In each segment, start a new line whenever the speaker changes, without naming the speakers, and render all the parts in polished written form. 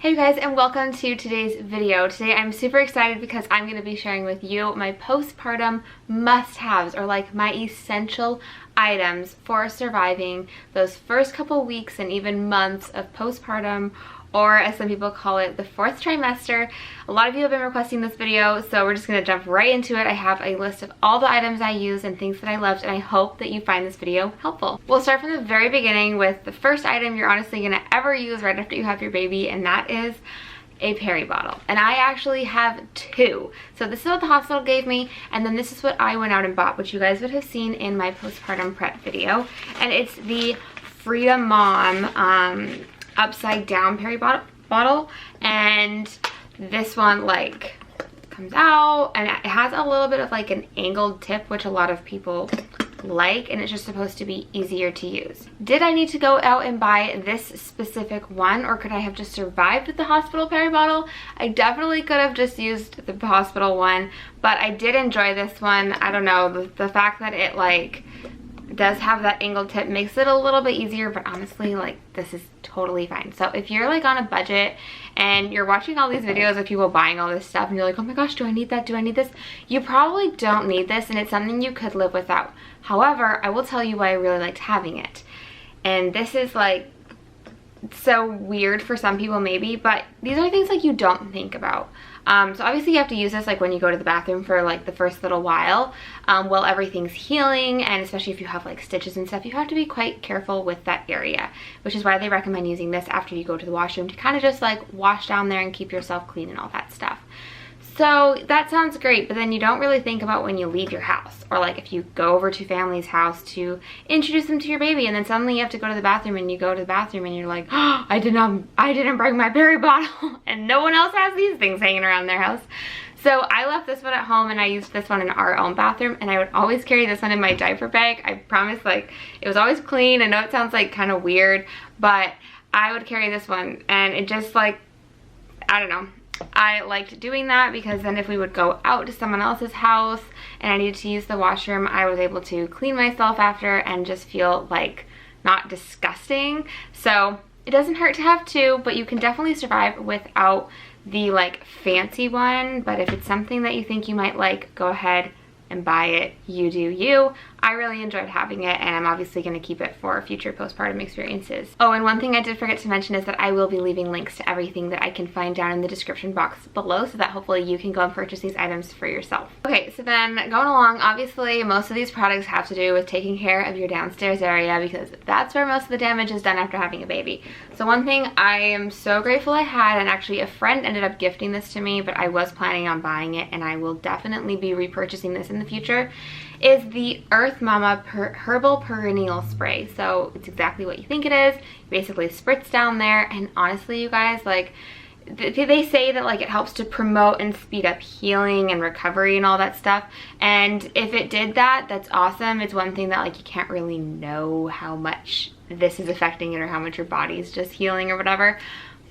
Hey you guys, and welcome to today's video. Today I'm super excited because I'm going to be sharing with you my postpartum must-haves, or like my essential items for surviving those first couple weeks and even months of postpartum, or as some people call it, the fourth trimester. A lot of you have been requesting this video, so we're just going to jump right into it. I have a list of all the items I use and things that I loved, and I hope that you find this video helpful. We'll start from the very beginning with the first item you're honestly going to ever use right after you have your baby, and that is a Peri bottle. And I actually have two. So this is what the hospital gave me, and then this is what I went out and bought, which you guys would have seen in my postpartum prep video. And it's the Freedom Mom upside down Peri bottle, and this one like comes out and it has a little bit of like an angled tip, which a lot of people like, and it's just supposed to be easier to use. Did I need to go out and buy this specific one, or could I have just survived with the hospital Peri bottle? I definitely could have just used the hospital one, but I did enjoy this one. I don't know, the fact that it like does have that angled tip makes it a little bit easier, but honestly, like, this is totally fine. So if you're like on a budget and you're watching all these videos of people buying all this stuff and you're like, oh my gosh, do I need that? Do I need this? You probably don't need this, and it's something you could live without. However, I will tell you why I really liked having it. And this is like so weird for some people maybe, but these are things like you don't think about. So obviously you have to use this like when you go to the bathroom for like the first little while everything's healing, and especially if you have like stitches and stuff, you have to be quite careful with that area, which is why they recommend using this after you go to the washroom to kind of just like wash down there and keep yourself clean and all that stuff. So that sounds great, but then you don't really think about when you leave your house, or like if you go over to family's house to introduce them to your baby, and then suddenly you have to go to the bathroom, and you go to the bathroom and you're like, oh, I didn't bring my Peri bottle, and no one else has these things hanging around their house. So I left this one at home, and I used this one in our own bathroom, and I would always carry this one in my diaper bag. I promise, like, it was always clean. I know it sounds like kind of weird, but I would carry this one, and it just like, I don't know. I liked doing that because then if we would go out to someone else's house and I needed to use the washroom, I was able to clean myself after and just feel like not disgusting. So it doesn't hurt to have two, but you can definitely survive without the like fancy one. But if it's something that you think you might like, go ahead and buy it. You do you. I really enjoyed having it, and I'm obviously going to keep it for future postpartum experiences. Oh, and one thing I did forget to mention is that I will be leaving links to everything that I can find down in the description box below, so that hopefully you can go and purchase these items for yourself. Okay, so then going along, obviously most of these products have to do with taking care of your downstairs area, because that's where most of the damage is done after having a baby. So one thing I am so grateful I had, and actually a friend ended up gifting this to me, but I was planning on buying it, and I will definitely be repurchasing this in the future, is the Earth Mama Herbal Perennial Spray. So it's exactly what you think it is. You basically spritz down there, and honestly, you guys, like, they say that like it helps to promote and speed up healing and recovery and all that stuff, and if it did that, that's awesome. It's one thing that like you can't really know how much this is affecting it or how much your body is just healing or whatever.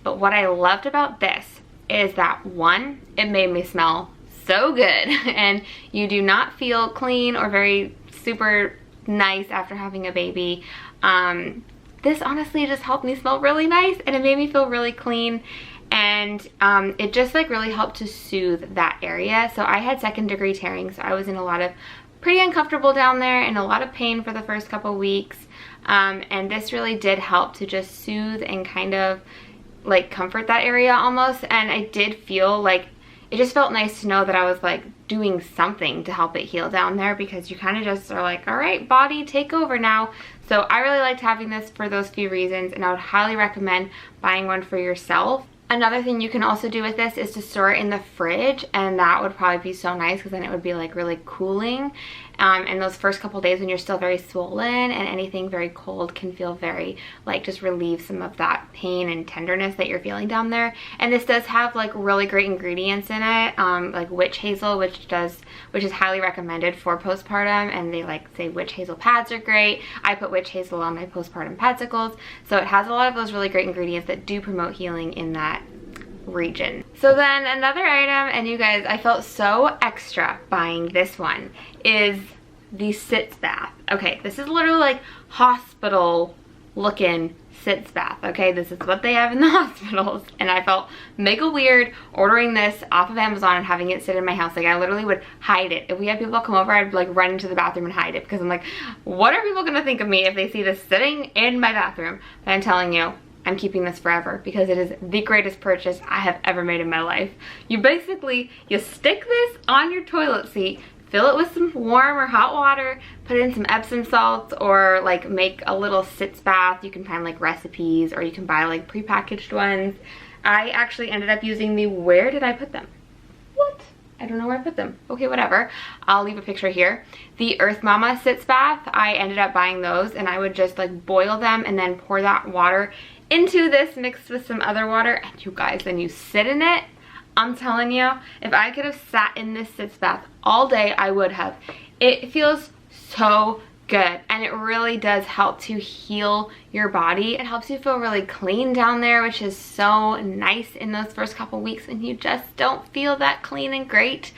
But what I loved about this is that, one, it made me smell so good, and you do not feel clean or very super nice after having a baby. This honestly just helped me smell really nice, and it made me feel really clean, and it just like really helped to soothe that area. So I had second-degree tearing, so I was in a lot of pretty uncomfortable down there and a lot of pain for the first couple weeks, and this really did help to just soothe and kind of like comfort that area almost. And I did feel like it just felt nice to know that I was like doing something to help it heal down there, because you kind of just are like, all right, body, take over now. So I really liked having this for those few reasons, and I would highly recommend buying one for yourself. Another thing you can also do with this is to store it in the fridge, and that would probably be so nice because then it would be like really cooling. And those first couple days when you're still very swollen, and anything very cold can feel very like just relieve some of that pain and tenderness that you're feeling down there. And this does have like really great ingredients in it, like witch hazel, which is highly recommended for postpartum, and they like say witch hazel pads are great. I put witch hazel on my postpartum popsicles, so it has a lot of those really great ingredients that do promote healing in that region. So then another item, and you guys, I felt so extra buying this one, is the Sitz Bath. Okay, this is literally like hospital looking Sitz Bath, okay? This is what they have in the hospitals, and I felt mega weird ordering this off of Amazon and having it sit in my house. Like, I literally would hide it. If we had people come over, I'd like run into the bathroom and hide it, because I'm like, what are people gonna think of me if they see this sitting in my bathroom? But I'm telling you, I'm keeping this forever because it is the greatest purchase I have ever made in my life. You stick this on your toilet seat, fill it with some warm or hot water, put in some Epsom salts, or like make a little Sitz Bath. You can find like recipes, or you can buy like prepackaged ones. I actually ended up using the, where did I put them? What? I don't know where I put them. Okay, whatever. I'll leave a picture here. The Earth Mama Sitz Bath, I ended up buying those, and I would just like boil them and then pour that water into this mixed with some other water, and you guys, then you sit in it. I'm telling you, if I could have sat in this Sitz Bath all day, I would have. It feels so good, and it really does help to heal your body. It helps you feel really clean down there, which is so nice in those first couple weeks when you just don't feel that clean and great.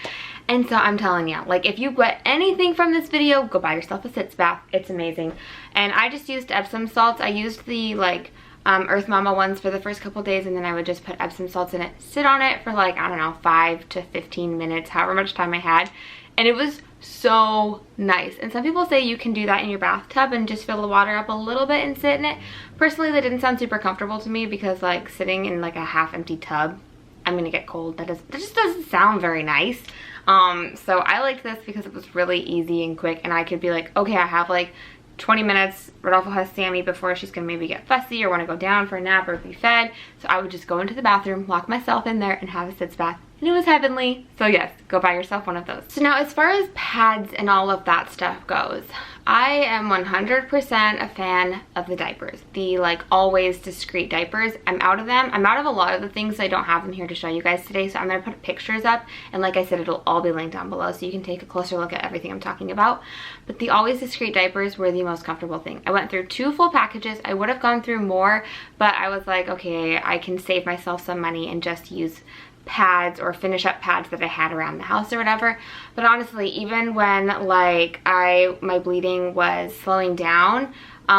And so I'm telling you, like, if you get anything from this video, go buy yourself a Sitz Bath. It's amazing. And I just used Epsom salts. I used the like Earth Mama ones for the first couple days, and then I would just put Epsom salts in it, sit on it for like, I don't know, 5 to 15 minutes, however much time I had, and it was so nice. And some people say you can do that in your bathtub and just fill the water up a little bit and sit in it. Personally, that didn't sound super comfortable to me, because like sitting in like a half empty tub, I'm gonna get cold. That just doesn't sound very nice. So I liked this because it was really easy and quick, and I could be like, okay, I have like 20 minutes, Rodolfo has Sammy before she's gonna maybe get fussy or want to go down for a nap or be fed. So I would just go into the bathroom, lock myself in there, and have a Sitz Bath. And it was heavenly. So yes, go buy yourself one of those. So now, as far as pads and all of that stuff goes, I am 100% a fan of the diapers. The like always discreet diapers. I'm out of them. I'm out of a lot of the things. I don't have them here to show you guys today. So I'm gonna put pictures up, and like I said, it'll all be linked down below so you can take a closer look at everything I'm talking about. But the always discreet diapers were the most comfortable thing. I went through 2 full packages. I would have gone through more, but I was like, okay, I can save myself some money and just use pads or finish up pads that I had around the house or whatever. But honestly, even when like my bleeding was slowing down,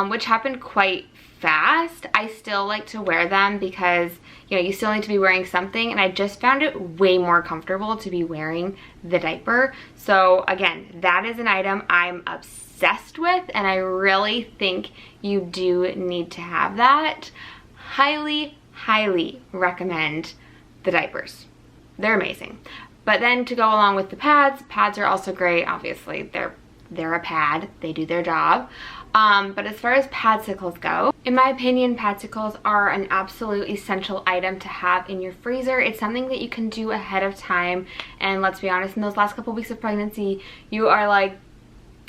which happened quite fast, I still like to wear them, because you know, you still need to be wearing something, and I just found it way more comfortable to be wearing the diaper. So again, that is an item I'm obsessed with, and I really think you do need to have that. Highly recommend the diapers. They're amazing. But then to go along with the pads are also great. Obviously, they're a pad. They do their job. But as far as popsicles go, in my opinion, popsicles are an absolute essential item to have in your freezer. It's something that you can do ahead of time. And let's be honest, in those last couple weeks of pregnancy, you are like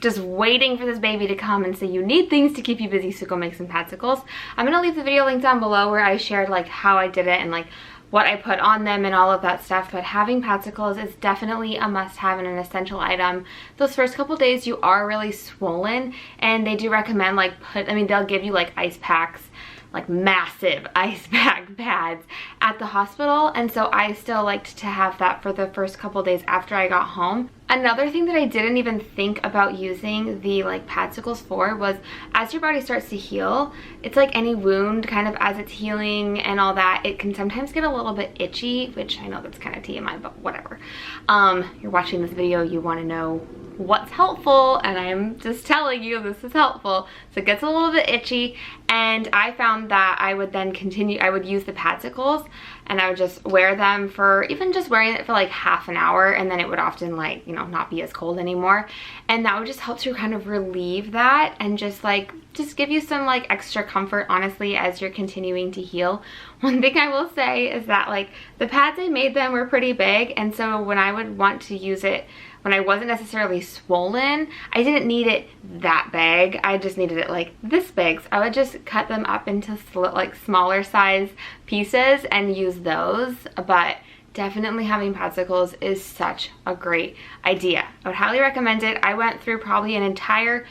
just waiting for this baby to come, and so you need things to keep you busy, so go make some popsicles. I'm gonna leave the video link down below where I shared like how I did it and like what I put on them and all of that stuff. But having popsicles is definitely a must-have and an essential item. Those first couple days you are really swollen, and they do recommend like they'll give you like ice packs, like massive ice pack pads at the hospital, and so I still liked to have that for the first couple days after I got home. Another thing that I didn't even think about using the like popsicles for was, as your body starts to heal, it's like any wound, kind of as it's healing and all that, it can sometimes get a little bit itchy, which I know that's kind of TMI, but whatever. You're watching this video, you want to know what's helpful, and I'm just telling you this is helpful. So it gets a little bit itchy, and I found that I would then I would use the popsicles, and I would just wear them for, even just wearing it for like half an hour, and then it would often like, you know, not be as cold anymore, and that would just help to kind of relieve that and just give you some like extra comfort, honestly, as you're continuing to heal. One thing I will say is that like the pads I made them were pretty big, and so when I would want to use it when I wasn't necessarily swollen, I didn't need it that big. I just needed it like this big. So I would just cut them up into like smaller size pieces and use those. But definitely having popsicles is such a great idea. I would highly recommend it. I went through probably an entire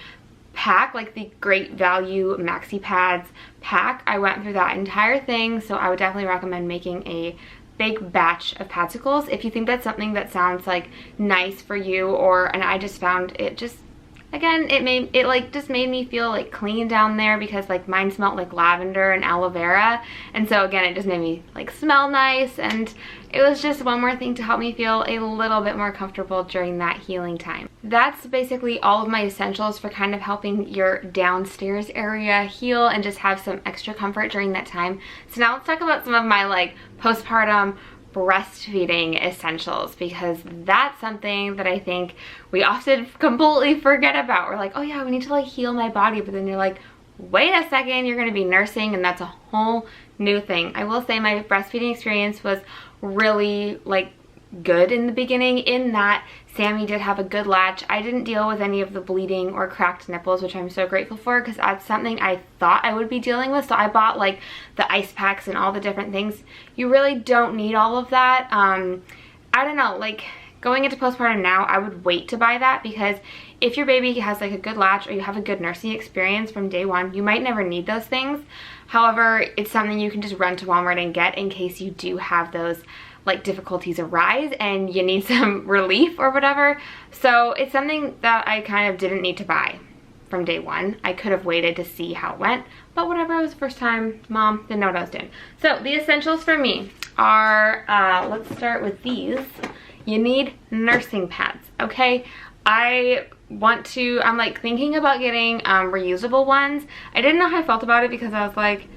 pack, like the Great Value Maxi Pads pack. I went through that entire thing, so I would definitely recommend making a big batch of popsicles if you think that's something that sounds like nice for you, and I just found it just again, it like just made me feel like clean down there, because like mine smelled like lavender and aloe vera, and so again it just made me like smell nice, and it was just one more thing to help me feel a little bit more comfortable during that healing time. That's basically all of my essentials for kind of helping your downstairs area heal and just have some extra comfort during that time. So now let's talk about some of my like postpartum breastfeeding essentials, because that's something that I think we often completely forget about. We're like, oh yeah, we need to like heal my body, but then you're like, wait a second, you're gonna be nursing, and that's a whole new thing. I will say my breastfeeding experience was really like good in the beginning, in that Sammy did have a good latch. I didn't deal with any of the bleeding or cracked nipples, which I'm so grateful for, because that's something I thought I would be dealing with. So I bought like the ice packs and all the different things. You really don't need all of that. I don't know, like going into postpartum now, I would wait to buy that, because if your baby has like a good latch or you have a good nursing experience from day one, you might never need those things. However, it's something you can just run to Walmart and get in case you do have those like difficulties arise and you need some relief or whatever. So it's something that I kind of didn't need to buy from day one. I could have waited to see how it went, but whatever, it was the first time mom, didn't know what I was doing. So the essentials for me are, let's start with these. You need nursing pads, okay? I'm like thinking about getting reusable ones. I didn't know how I felt about it, because I was like,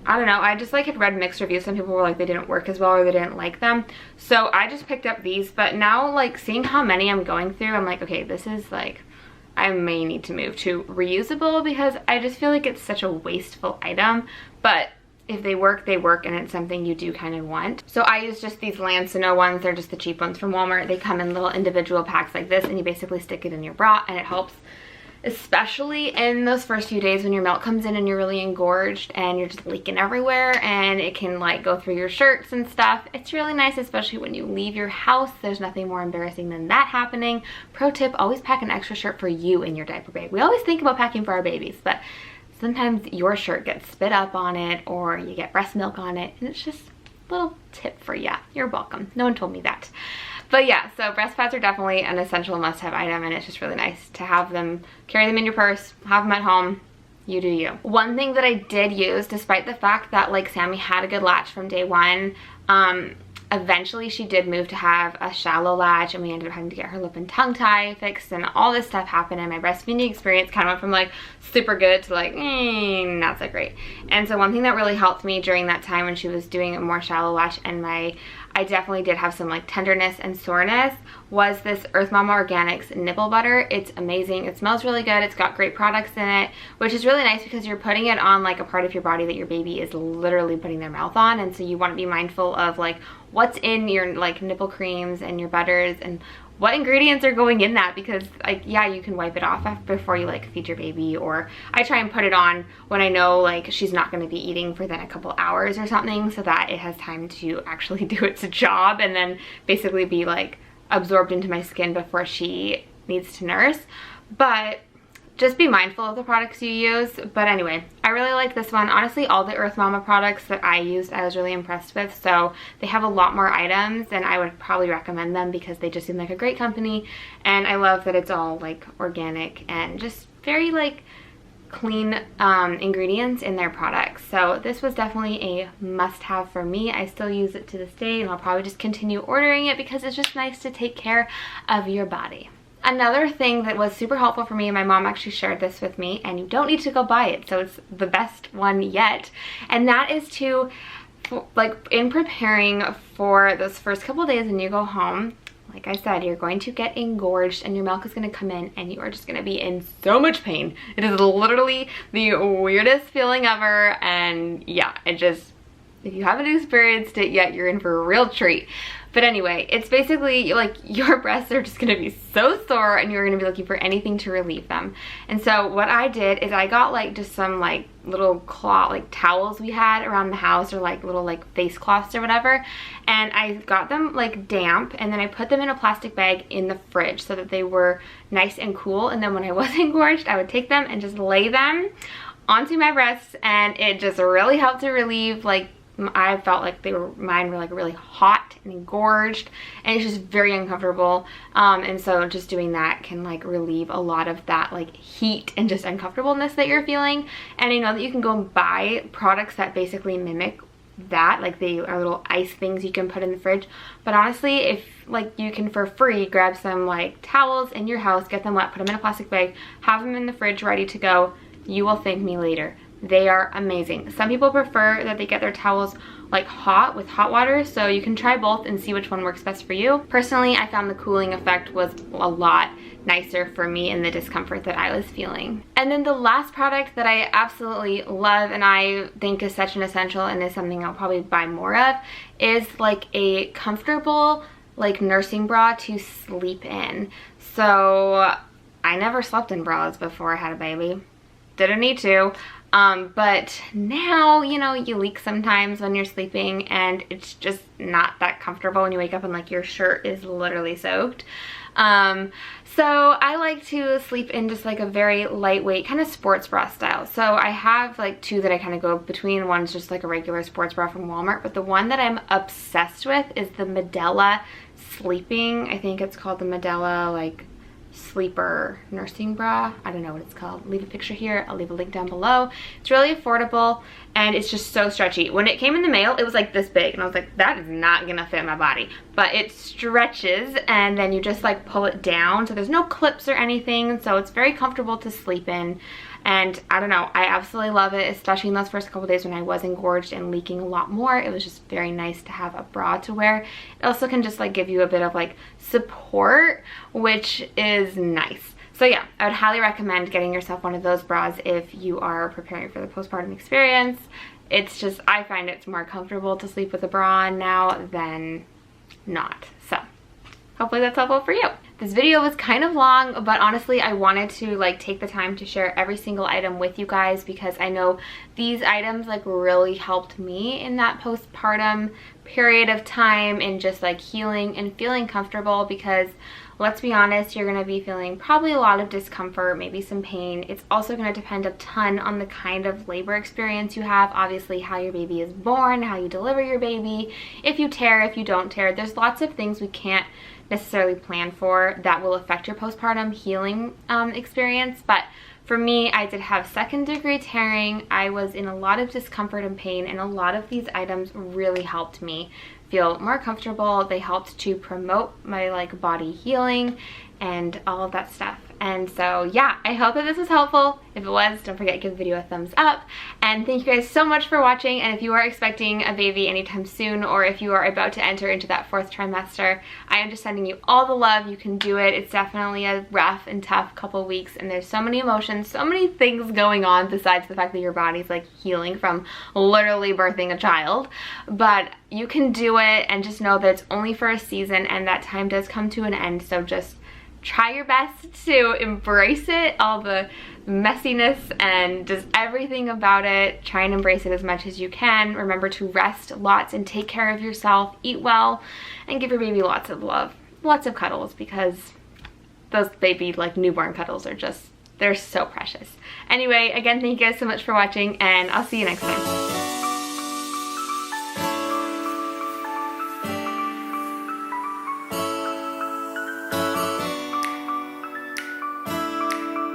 I don't know, I just like had read mixed reviews. Some people were like they didn't work as well or they didn't like them. So I just picked up these, but now like seeing how many I'm going through, I'm like, okay, this is like, I may need to move to reusable, because I just feel like it's such a wasteful item. But if they work, they work, and it's something you do kind of want. So I use just these Lancino ones. They're just the cheap ones from Walmart. They come in little individual packs like this, and you basically stick it in your bra, and it helps, especially in those first few days when your milk comes in and you're really engorged and you're just leaking everywhere, and it can like go through your shirts and stuff. It's really nice, especially when you leave your house. There's nothing more embarrassing than that happening. Pro tip, always pack an extra shirt for you in your diaper bag. We always think about packing for our babies, but sometimes your shirt gets spit up on it or you get breast milk on it, and it's just a little tip for you. You're welcome. No one told me that. But yeah, so breast pads are definitely an essential must-have item, and it's just really nice to have them, carry them in your purse, have them at home. You do you. One thing that I did use, despite the fact that like Sammy had a good latch from day one, eventually she did move to have a shallow latch, and we ended up having to get her lip and tongue tie fixed, and all this stuff happened, and my breastfeeding experience kind of went from like super good to like not so great. And so one thing that really helped me during that time when she was doing a more shallow latch, and I definitely did have some like tenderness and soreness, was this Earth Mama Organics nipple butter. It's amazing. It smells really good. It's got great products in it, which is really nice because you're putting it on like a part of your body that your baby is literally putting their mouth on. And so you want to be mindful of like what's in your like nipple creams and your butters and what ingredients are going in that, because like, yeah, you can wipe it off before you like feed your baby, or I try and put it on when I know like she's not going to be eating for then a couple hours or something, so that it has time to actually do its job and then basically be like absorbed into my skin before she needs to nurse. But just be mindful of the products you use. But anyway, I really like this one. Honestly, all the Earth Mama products that I used, I was really impressed with. So they have a lot more items, and I would probably recommend them because they just seem like a great company. And I love that it's all like organic and just very like clean ingredients in their products. So this was definitely a must-have for me. I still use it to this day, and I'll probably just continue ordering it because it's just nice to take care of your body. Another thing that was super helpful for me, and my mom actually shared this with me, and you don't need to go buy it, so it's the best one yet, and that is to, like, in preparing for those first couple days when you go home, like I said, you're going to get engorged and your milk is going to come in and you are just going to be in so much pain. It is literally the weirdest feeling ever, and yeah, it just, if you haven't experienced it yet, you're in for a real treat. But anyway, it's basically like your breasts are just going to be so sore and you're going to be looking for anything to relieve them. And so what I did is I got like just some like little cloth, like towels we had around the house, or like little like face cloths or whatever. And I got them like damp, and then I put them in a plastic bag in the fridge so that they were nice and cool. And then when I was engorged, I would take them and just lay them onto my breasts, and it just really helped to relieve, like, I felt like mine were like really hot and engorged, and it's just very uncomfortable. And so just doing that can like relieve a lot of that like heat and just uncomfortableness that you're feeling. And I know that you can go and buy products that basically mimic that, like they are little ice things you can put in the fridge. But honestly, if like you can for free grab some like towels in your house, get them wet, put them in a plastic bag, have them in the fridge ready to go, you will thank me later. They are amazing. Some people prefer that they get their towels like hot with hot water, so you can try both and see which one works best for you. Personally, I found the cooling effect was a lot nicer for me in the discomfort that I was feeling. And then the last product that I absolutely love and I think is such an essential and is something I'll probably buy more of is like a comfortable like nursing bra to sleep in. So I never slept in bras before I had a baby. Didn't need to. But now, you know, you leak sometimes when you're sleeping and it's just not that comfortable when you wake up and like your shirt is literally soaked. So I like to sleep in just like a very lightweight kind of sports bra style. So I have like two that I kind of go between. One's just like a regular sports bra from Walmart, but the one that I'm obsessed with is the Medela Sleeping. I think it's called the Medela like sleeper nursing bra. I don't know what it's called. Leave a picture here. I'll leave a link down below. It's really affordable and it's just so stretchy. When it came in the mail, it was like this big and I was like, that is not gonna fit my body. But it stretches and then you just like pull it down, so there's no clips or anything, so it's very comfortable to sleep in. And I don't know, I absolutely love it, especially in those first couple days when I was engorged and leaking a lot more. It was just very nice to have a bra to wear. It also can just like give you a bit of like support, which is nice. So yeah, I would highly recommend getting yourself one of those bras if you are preparing for the postpartum experience. It's just, I find it's more comfortable to sleep with a bra on now than not. So hopefully that's helpful for you. This video was kind of long, but honestly, I wanted to like take the time to share every single item with you guys because I know these items like really helped me in that postpartum period of time and just like healing and feeling comfortable, because let's be honest, you're gonna be feeling probably a lot of discomfort, maybe some pain. It's also gonna depend a ton on the kind of labor experience you have, obviously how your baby is born, how you deliver your baby, if you tear, if you don't tear. There's lots of things we can't necessarily plan for that will affect your postpartum healing experience. But for me, I did have 2nd-degree tearing. I was in a lot of discomfort and pain, and a lot of these items really helped me feel more comfortable. They helped to promote my like body healing and all of that stuff. And so yeah, I hope that this was helpful. If it was, don't forget to give the video a thumbs up. And thank you guys so much for watching. And if you are expecting a baby anytime soon, or if you are about to enter into that 4th trimester, I am just sending you all the love. You can do it. It's definitely a rough and tough couple weeks, and there's so many emotions, so many things going on besides the fact that your body's like healing from literally birthing a child. But you can do it, and just know that it's only for a season and that time does come to an end. So just try your best to embrace it, all the messiness and just everything about it. Try and embrace it as much as you can. Remember to rest lots and take care of yourself, eat well, and give your baby lots of love, lots of cuddles, because those baby like newborn cuddles are just, they're so precious. Anyway, again, thank you guys so much for watching, and I'll see you next time.